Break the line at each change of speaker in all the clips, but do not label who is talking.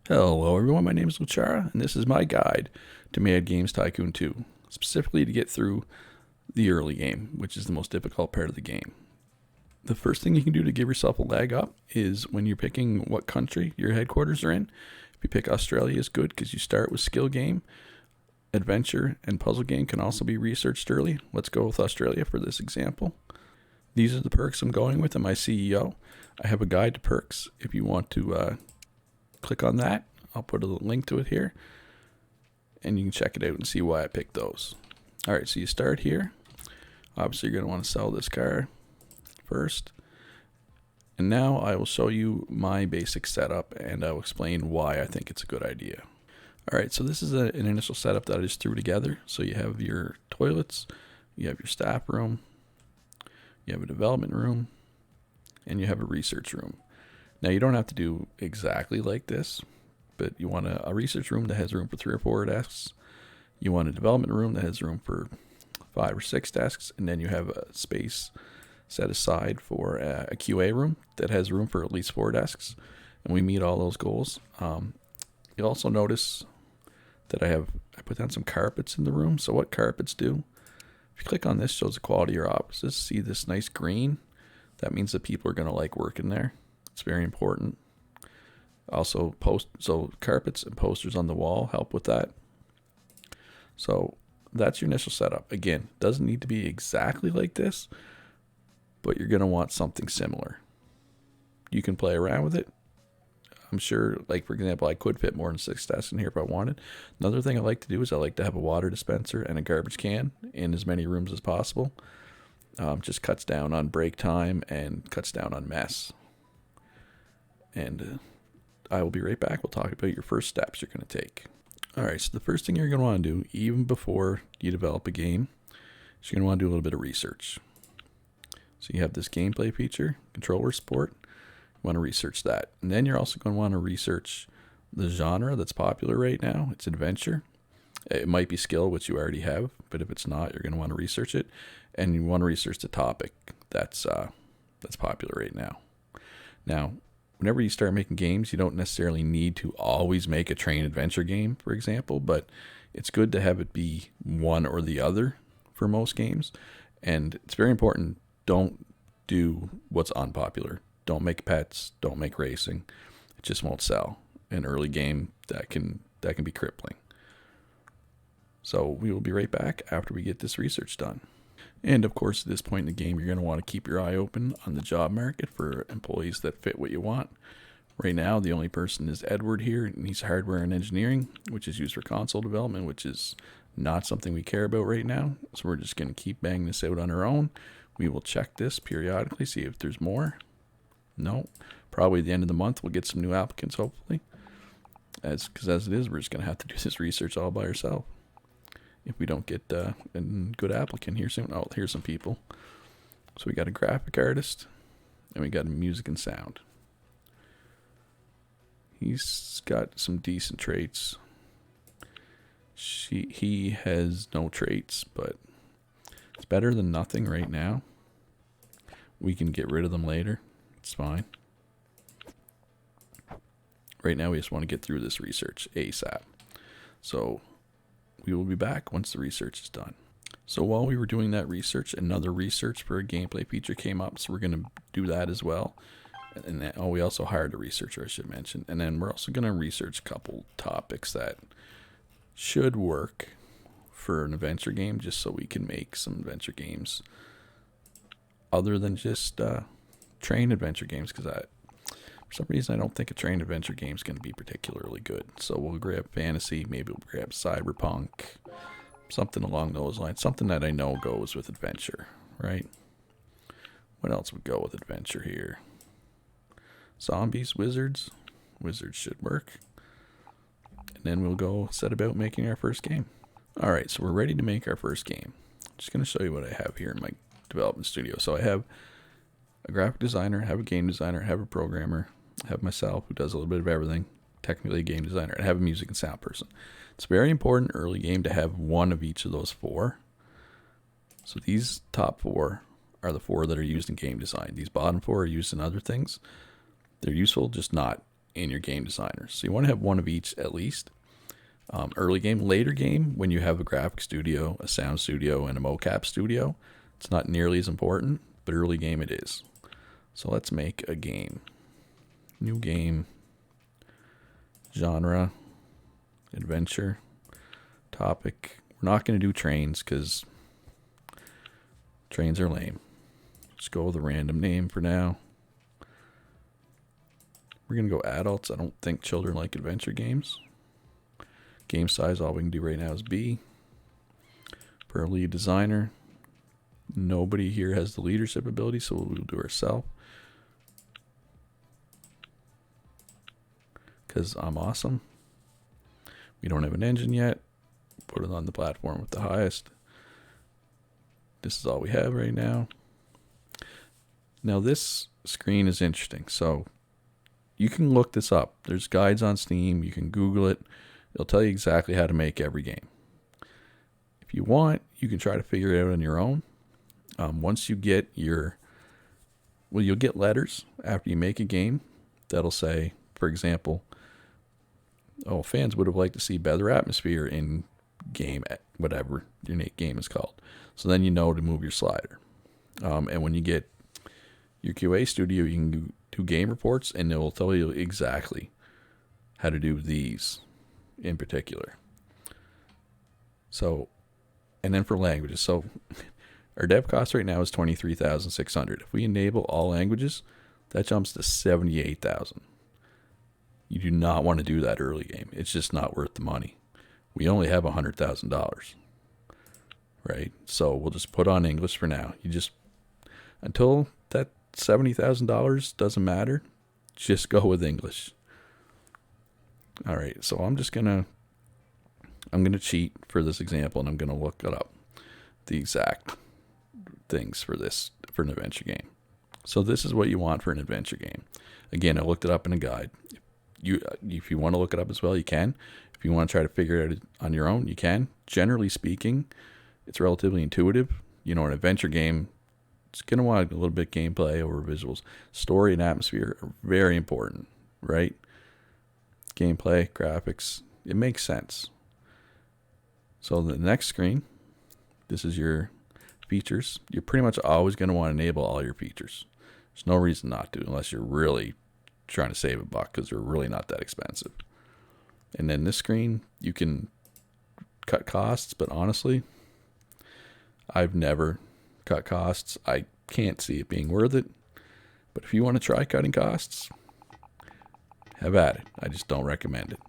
Hello everyone, my name is Luchara, and this is my guide to Mad Games Tycoon 2, specifically to get through the early game, which is the most difficult part of the game. The first thing you can do to give yourself a leg up is when you're picking what country your headquarters are in. If you pick Australia, is good because you start with skill game. Adventure and puzzle game can also be researched early. Let's go with Australia for this example. These are the perks I'm going with in my CEO. I have a guide to perks if you want to click on that. I'll put a link to it here, and you can check it out and see why I picked those. All right, so you start here. Obviously, you're going to want to sell this car first. And now I will show you my basic setup, and I'll explain why I think it's a good idea. All right, so this is an initial setup that I just threw together. So you have your toilets, you have your staff room, you have a development room, and you have a research room. Now, you don't have to do exactly like this, but you want a research room that has room for 3 or 4 desks. You want a development room that has room for 5 or 6 desks, and then you have a space set aside for a QA room that has room for at least 4 desks, and we meet all those goals. You'll also notice that I put down some carpets in the room. So what carpets do, if you click on this, shows the quality of your offices. See this nice green? That means that people are going to like working there. It's very important. Also, so carpets and posters on the wall help with that. So that's your initial setup. Again, doesn't need to be exactly like this, but you're going to want something similar. You can play around with it. I'm sure, like, for example, I could fit more than 6 desks in here if I wanted. Another thing I like to do is I like to have a water dispenser and a garbage can in as many rooms as possible. Just cuts down on break time and cuts down on mess. And I will be right back. We'll talk about your first steps you're going to take. All right, so the first thing you're going to want to do, even before you develop a game, is you're going to want to do a little bit of research. So you have this gameplay feature, controller support. You want to research that. And then you're also going to want to research the genre that's popular right now. It's adventure. It might be skill, which you already have, but if it's not, you're going to want to research it. And you want to research the topic that's popular right now. Now, whenever you start making games, you don't necessarily need to always make a train adventure game, for example, but it's good to have it be one or the other for most games. And it's very important, don't do what's unpopular. Don't make pets, don't make racing. It just won't sell. An early game that can be crippling. So we will be right back after we get this research done. And of course, at this point in the game, you're going to want to keep your eye open on the job market for employees that fit what you want. Right now, the only person is Edward here, and he's hardware and engineering, which is used for console development, which is not something we care about right now. So we're just going to keep banging this out on our own. We will check this periodically, see if there's more. No, probably at the end of the month, we'll get some new applicants, hopefully. Because as it is, we're just going to have to do this research all by ourselves. If we don't get a good applicant here soon. Oh, here's some people. So we got a graphic artist, and we got a music and sound. He's got some decent traits. He has no traits, but it's better than nothing right now. We can get rid of them later. It's fine. Right now, we just want to get through this research ASAP. So we will be back once the research is done. So while we were doing that research, another research for a gameplay feature came up, so we're going to do that as well. And then, we also hired a researcher, I should mention. And then we're also going to research a couple topics that should work for an adventure game, just so we can make some adventure games other than just train adventure games, because for some reason, I don't think a train adventure game is going to be particularly good. So we'll grab fantasy, maybe we'll grab cyberpunk, something along those lines. Something that I know goes with adventure, right? What else would go with adventure here? Zombies, wizards. Wizards should work. And then we'll go set about making our first game. All right, so we're ready to make our first game. I'm just going to show you what I have here in my development studio. So I have a graphic designer, I have a game designer, I have a programmer, I have myself who does a little bit of everything, technically a game designer, and I have a music and sound person. It's very important early game to have one of each of those 4. So these top 4 are the 4 that are used in game design. These bottom 4 are used in other things. They're useful, just not in your game designer. So you want to have one of each at least. Early game, later game, when you have a graphic studio, a sound studio, and a mocap studio, it's not nearly as important, but early game it is. So let's make a game. New game, genre, adventure, topic. We're not going to do trains because trains are lame. Just go with a random name for now. We're going to go adults. I don't think children like adventure games. Game size, all we can do right now is B. Per lead designer. Nobody here has the leadership ability, so we'll do ourselves. Because I'm awesome. We don't have an engine yet. Put it on the platform with the highest. This is all we have right now. Now this screen is interesting. So you can look this up. There's guides on Steam. You can Google it. It'll tell you exactly how to make every game. If you want, you can try to figure it out on your own. Once you get you'll get letters after you make a game that'll say, for example, fans would have liked to see better atmosphere in game, whatever your game is called. So then you know to move your slider. And when you get your QA studio, you can do game reports, and it will tell you exactly how to do these in particular. So, and then for languages, so our dev cost right now is $23,600. If we enable all languages, that jumps to $78,000. You do not want to do that early game. It's just not worth the money. We only have $100,000, right? So we'll just put on English for now. You just, until that $70,000 doesn't matter, just go with English. All right, so I'm gonna cheat for this example, and I'm gonna look it up, the exact things for an adventure game. So this is what you want for an adventure game. Again, I looked it up in a guide. If you want to look it up as well, you can. If you want to try to figure it out on your own, you can. Generally speaking, it's relatively intuitive. An adventure game, it's going to want a little bit gameplay over visuals. Story and atmosphere are very important, right? Gameplay, graphics, it makes sense. So the next screen, this is your features. You're pretty much always going to want to enable all your features. There's no reason not to, unless you're really trying to save a buck, because they're really not that expensive. And then this screen, you can cut costs, but honestly, I've never cut costs. I can't see it being worth it. But if you want to try cutting costs, have at it. I just don't recommend it.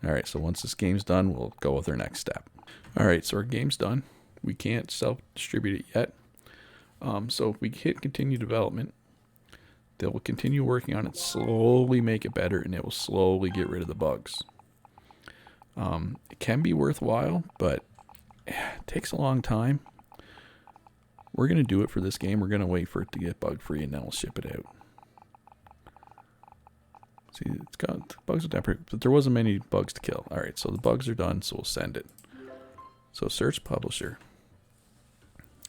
All right, so once this game's done, we'll go with our next step. All right, so our game's done. We can't self-distribute it yet. So if we hit continue development, they will continue working on it, slowly make it better, and it will slowly get rid of the bugs. It can be worthwhile, but it takes a long time. We're going to do it for this game. We're going to wait for it to get bug-free, and then we'll ship it out. See, it's got the bugs are temporary, but there wasn't many bugs to kill. All right, so the bugs are done, so we'll send it. So search publisher.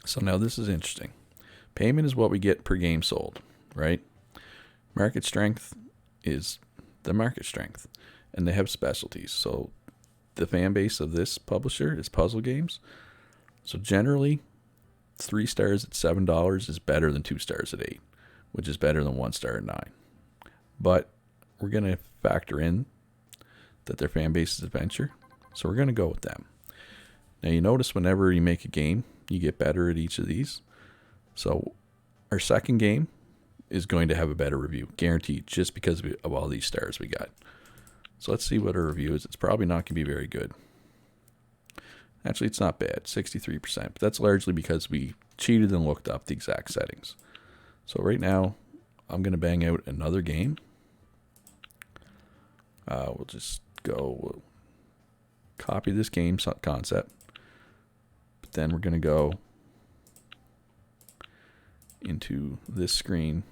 So now this is interesting. Payment is what we get per game sold, right? Market strength is the market strength, and they have specialties. So the fan base of this publisher is puzzle games. So generally, 3 stars at $7 is better than 2 stars at $8, which is better than 1 star at $9. But we're going to factor in that their fan base is adventure, so we're going to go with them. Now you notice whenever you make a game, you get better at each of these. So our second game is going to have a better review, guaranteed, just because of all these stars we got. So let's see what our review is. It's probably not going to be very good. Actually, it's not bad, 63%, but that's largely because we cheated and looked up the exact settings. So right now, I'm going to bang out another game. We'll just we'll copy this game concept, but then we're going to go into this screen.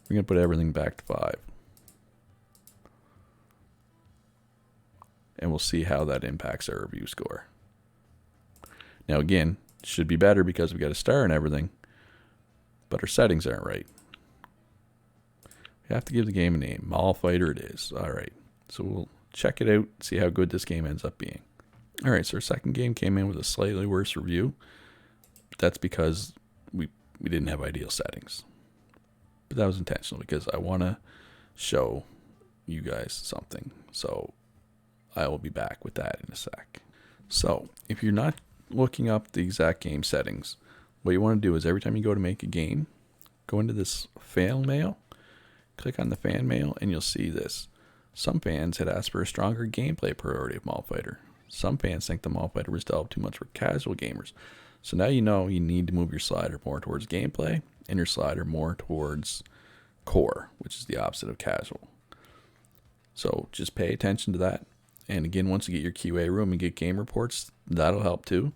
We're going to put everything back to 5. And we'll see how that impacts our review score. Now again, it should be better because we got a star and everything, but our settings aren't right. We have to give the game a name. Mall Fighter it is. All right. So we'll check it out, see how good this game ends up being. All right, so our second game came in with a slightly worse review. That's because we didn't have ideal settings. But that was intentional because I want to show you guys something. So I will be back with that in a sec. So if you're not looking up the exact game settings, what you want to do is every time you go to make a game, go into this fan mail, click on the fan mail, and you'll see this. Some fans had asked for a stronger gameplay priority of Mall Fighter. Some fans think the Mall Fighter was developed too much for casual gamers. So now you know you need to move your slider more towards gameplay and your slider more towards core, which is the opposite of casual. So just pay attention to that. And again, once you get your QA room and get game reports, that'll help too.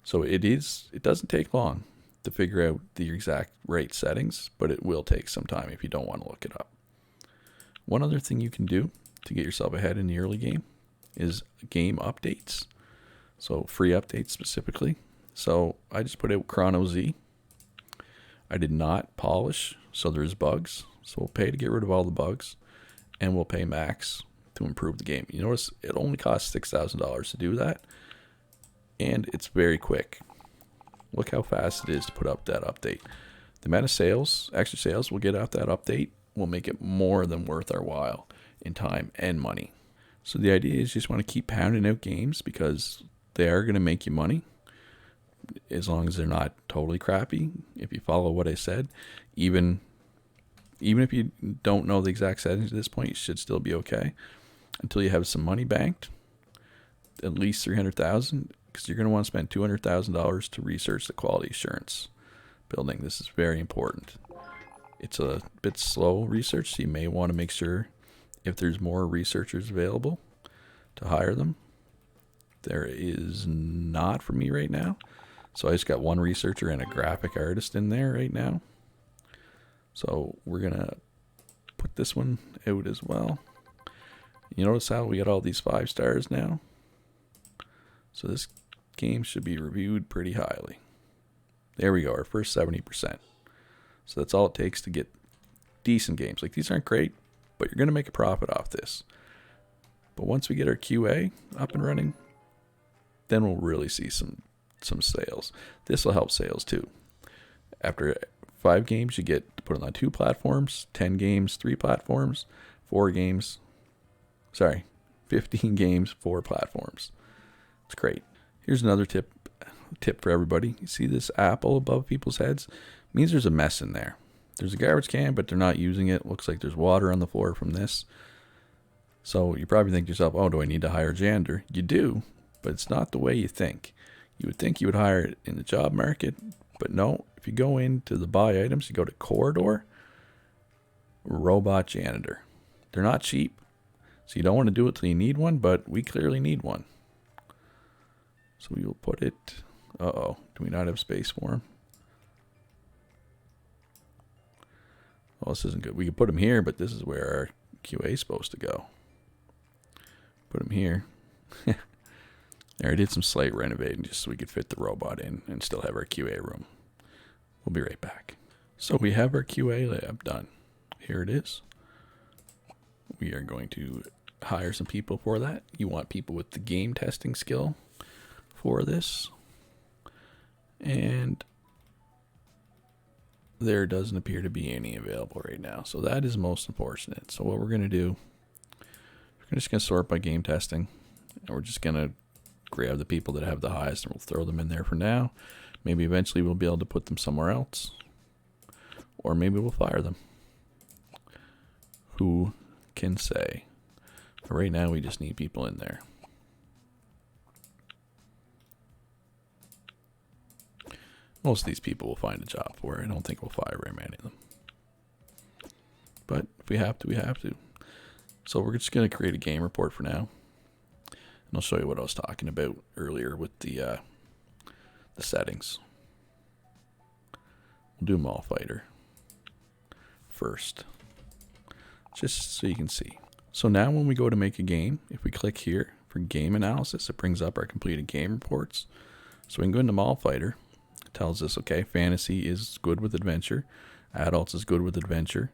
So it doesn't take long to figure out the exact right settings, but it will take some time if you don't want to look it up. One other thing you can do to get yourself ahead in the early game is game updates. So free updates specifically. So I just put out Chrono Z. I did not polish, so there's bugs. So we'll pay to get rid of all the bugs, and we'll pay max to improve the game. You notice it only costs $6,000 to do that, and it's very quick. Look how fast it is to put up that update. The amount of sales, extra sales we'll get out that update will make it more than worth our while in time and money. So the idea is you just want to keep pounding out games because they are going to make you money as long as they're not totally crappy. If you follow what I said, even if you don't know the exact settings at this point, you should still be okay until you have some money banked, at least $300,000, because you're going to want to spend $200,000 to research the quality assurance building. This is very important. It's a bit slow research, so you may want to make sure if there's more researchers available to hire them. There is not for me right now. So I just got one researcher and a graphic artist in there right now. So we're going to put this one out as well. You notice how we got all these 5 stars now? So this game should be reviewed pretty highly. There we go, our first 70%. So that's all it takes to get decent games. Like, these aren't great, but you're going to make a profit off this. But once we get our QA up and running, then we'll really see some sales. This will help sales too. After 5 games, you get to put it on 2 platforms, 10 games, 3 platforms, 15 games, 4 platforms. It's great. Here's another tip for everybody. You see this apple above people's heads? It means there's a mess in there. There's a garbage can, but they're not using it. Looks like there's water on the floor from this. So you probably think to yourself, oh, do I need to hire a janitor? You do, but it's not the way you think. You would think you would hire it in the job market, but no. If you go into the buy items, you go to corridor, robot janitor. They're not cheap, so you don't want to do it till you need one, but we clearly need one. So we will put it, do we not have space for him? Well, this isn't good. We could put him here, but this is where our QA is supposed to go. Put him here. There, I did some slight renovating just so we could fit the robot in and still have our QA room. We'll be right back. So we have our QA lab done. Here it is. We are going to hire some people for that. You want people with the game testing skill for this. And there doesn't appear to be any available right now. So that is most unfortunate. So what we're going to do, we're just going to sort by game testing. And we're just going to grab the people that have the highest and we'll throw them in there for now. Maybe eventually we'll be able to put them somewhere else. Or maybe we'll fire them. Who can say? For right now, we just need people in there. Most of these people will find a job for it. I don't think we'll fire very many of them. But if we have to, we have to. So we're just going to create a game report for now. And I'll show you what I was talking about earlier with the settings. We'll do Mall Fighter first, just so you can see. So now when we go to make a game, if we click here for game analysis, it brings up our completed game reports. So we can go into Mall Fighter. It tells us, okay, fantasy is good with adventure. Adults is good with adventure.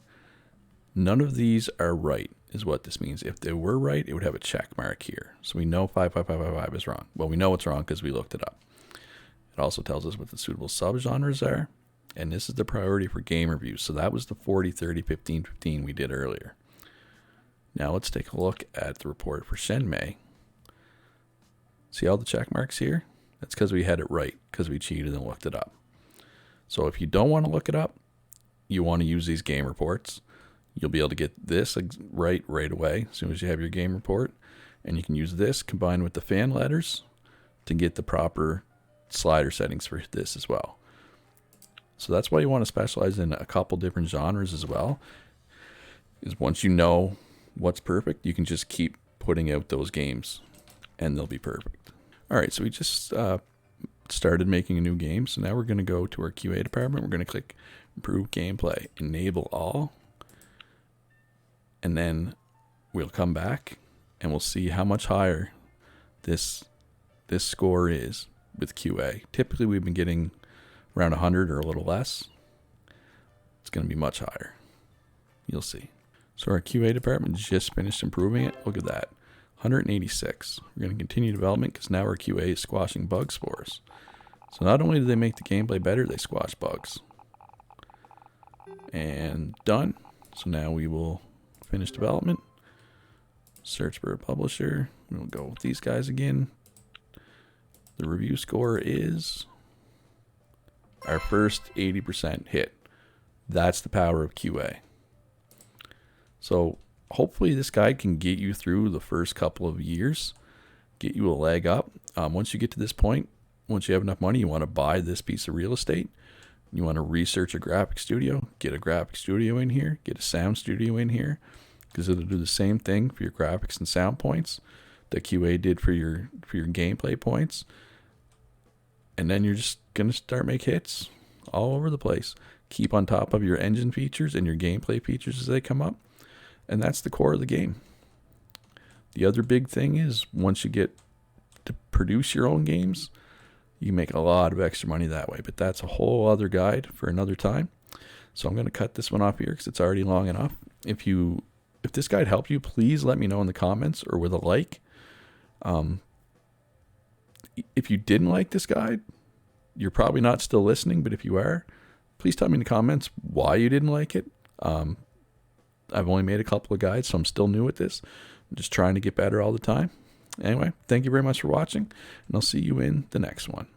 None of these are right, is what this means. If they were right, it would have a check mark here. So we know 55555 is wrong. Well, we know it's wrong because we looked it up. It also tells us what the suitable subgenres are. And this is the priority for game reviews. So that was the 40, 30, 15, 15 we did earlier. Now let's take a look at the report for Shenmei. See all the check marks here? That's because we had it right, because we cheated and looked it up. So if you don't want to look it up, you want to use these game reports. You'll be able to get this right away as soon as you have your game report. And you can use this combined with the fan letters to get the proper slider settings for this as well. So that's why you want to specialize in a couple different genres as well. Is once you know what's perfect, you can just keep putting out those games and they'll be perfect. All right, so we just started making a new game. So now we're going to go to our QA department. We're going to click Improve Gameplay, Enable All. And then we'll come back and we'll see how much higher this score is with QA. Typically, we've been getting around 100 or a little less. It's going to be much higher. You'll see. So our QA department just finished improving it. Look at that. 186. We're going to continue development because now our QA is squashing bug spores. So not only do they make the gameplay better, they squash bugs. And done. So now we will finish development. Search for a publisher. We'll go with these guys again. The review score is our first 80% hit. That's the power of QA. So hopefully this guide can get you through the first couple of years, get you a leg up. Once you get to this point, once you have enough money, you want to buy this piece of real estate. You want to research a graphic studio, get a graphic studio in here, get a sound studio in here, because it'll do the same thing for your graphics and sound points that QA did for your gameplay points. And then you're just going to start make hits all over the place. Keep on top of your engine features and your gameplay features as they come up. And that's the core of the game. The other big thing is once you get to produce your own games, you make a lot of extra money that way. But that's a whole other guide for another time. So I'm going to cut this one off here because it's already long enough. If this guide helped you, please let me know in the comments or with a like. If you didn't like this guide, you're probably not still listening, but if you are, please tell me in the comments why you didn't like it. I've only made a couple of guides, so I'm still new at this. I'm just trying to get better all the time. Anyway, thank you very much for watching, and I'll see you in the next one.